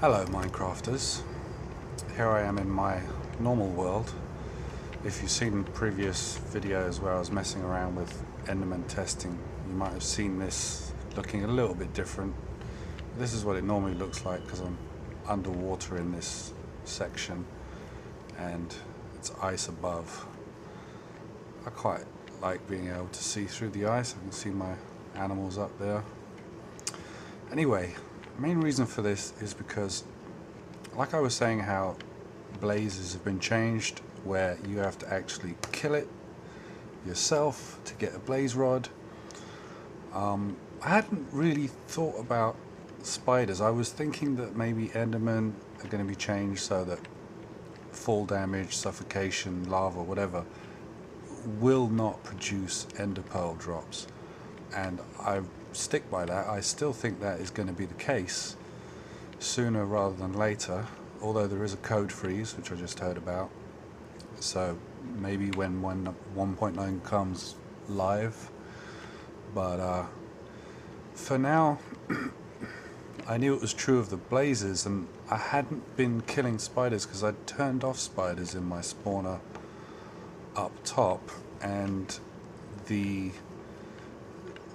Hello Minecrafters, here I am in my normal world. If you've seen previous videos where I was messing around with Enderman testing, you might have seen this looking a little bit different. This is what it normally looks like because I'm underwater in this section and it's ice above. I quite like being able to see through the ice. I can see my animals up there. Anyway, the main reason for this is because, like I was saying, how blazes have been changed where you have to actually kill it yourself to get a blaze rod. I hadn't really thought about spiders. I was thinking that maybe Endermen are going to be changed so that fall damage, suffocation, lava, whatever, will not produce ender pearl drops, and I stick by that. I still think that is going to be the case sooner rather than later, although there is a code freeze which I just heard about, so maybe when 1.9 comes live, but for now I knew it was true of the blazes, and I hadn't been killing spiders because I'd turned off spiders in my spawner up top, and the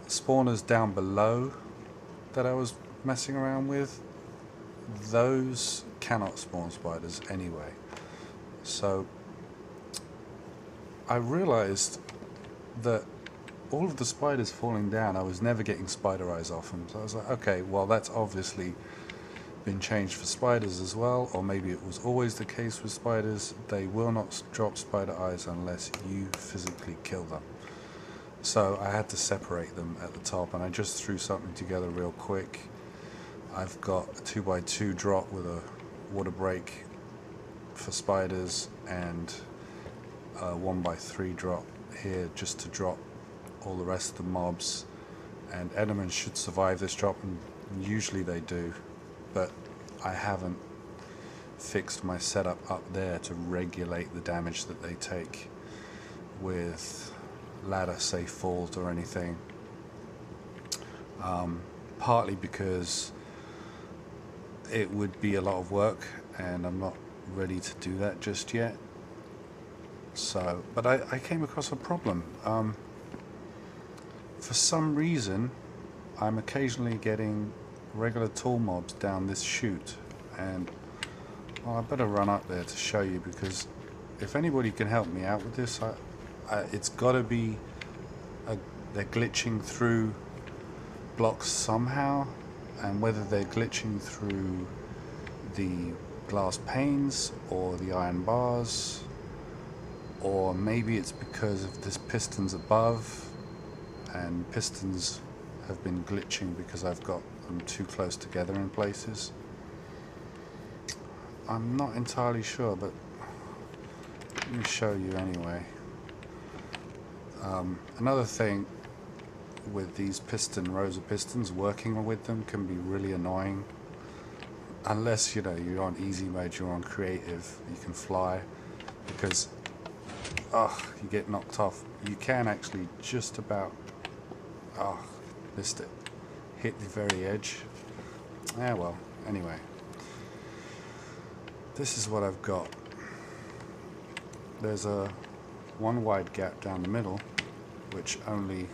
spawners down below that I was messing around with, those cannot spawn spiders anyway. So I realized that all of the spiders falling down, I was never getting spider eyes off them. So I was like, okay, well that's obviously been changed for spiders as well, or maybe it was always the case with spiders. They will not drop spider eyes unless you physically kill them. So I had to separate them at the top, and I just threw something together real quick. I've got a 2x2 drop with a water break for spiders, and a 1x3 drop here just to drop all the rest of the mobs. And Endermen should survive this drop, and usually they do, but I haven't fixed my setup up there to regulate the damage that they take with ladder safe falls or anything, partly because it would be a lot of work and I'm not ready to do that just yet. So, but I came across a problem. For some reason I'm occasionally getting regular tool mobs down this chute, and well, I better run up there to show you, because if anybody can help me out with this, it's got to be they're glitching through blocks somehow, and whether they're glitching through the glass panes or the iron bars, or maybe it's because of this pistons above, and pistons have been glitching because I've got them too close together in places. I'm not entirely sure, but let me show you anyway. Another thing with these rows of pistons, working with them can be really annoying. Unless you're on easy mode, you're on creative, you can fly, because you get knocked off. You can actually just about missed it, hit the very edge. Well, anyway, this is what I've got. There's a one wide gap down the middle which only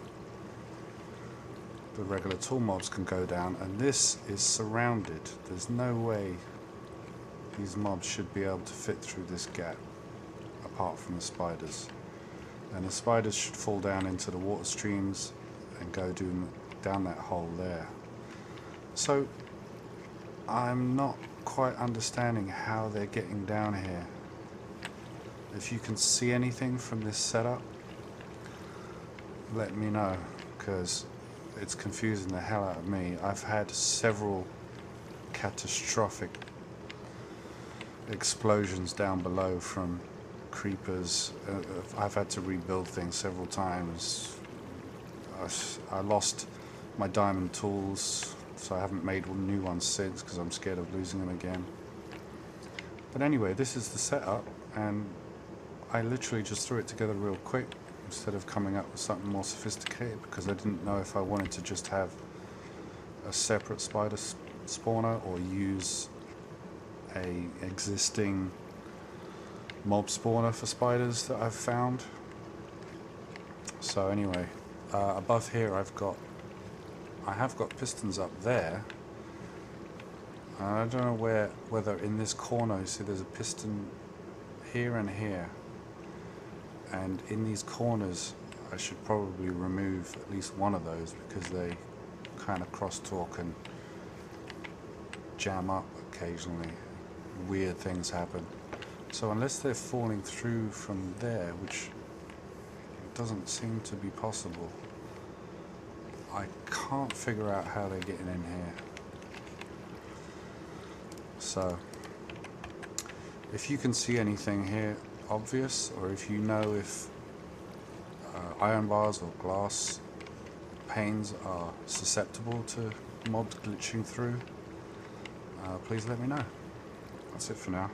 the regular tool mobs can go down, and this is surrounded. There's no way these mobs should be able to fit through this gap apart from the spiders, and the spiders should fall down into the water streams and go down that hole there. So I'm not quite understanding how they're getting down here. If you can see anything from this setup, let me know, because it's confusing the hell out of me. I've had several catastrophic explosions down below from creepers. I've had to rebuild things several times. I lost my diamond tools, so I haven't made new ones since because I'm scared of losing them again. But anyway, this is the setup, and I literally just threw it together real quick instead of coming up with something more sophisticated, because I didn't know if I wanted to just have a separate spider spawner or use a existing mob spawner for spiders that I've found. So anyway, above here I have got pistons up there. I don't know whether in this corner, you see there's a piston here and here, and in these corners I should probably remove at least one of those because they kind of crosstalk and jam up occasionally. Weird things happen. So unless they're falling through from there, which doesn't seem to be possible, I can't figure out how they're getting in here. So if you can see anything here obvious, or if you know if iron bars or glass panes are susceptible to mobs glitching through, please let me know. That's it for now.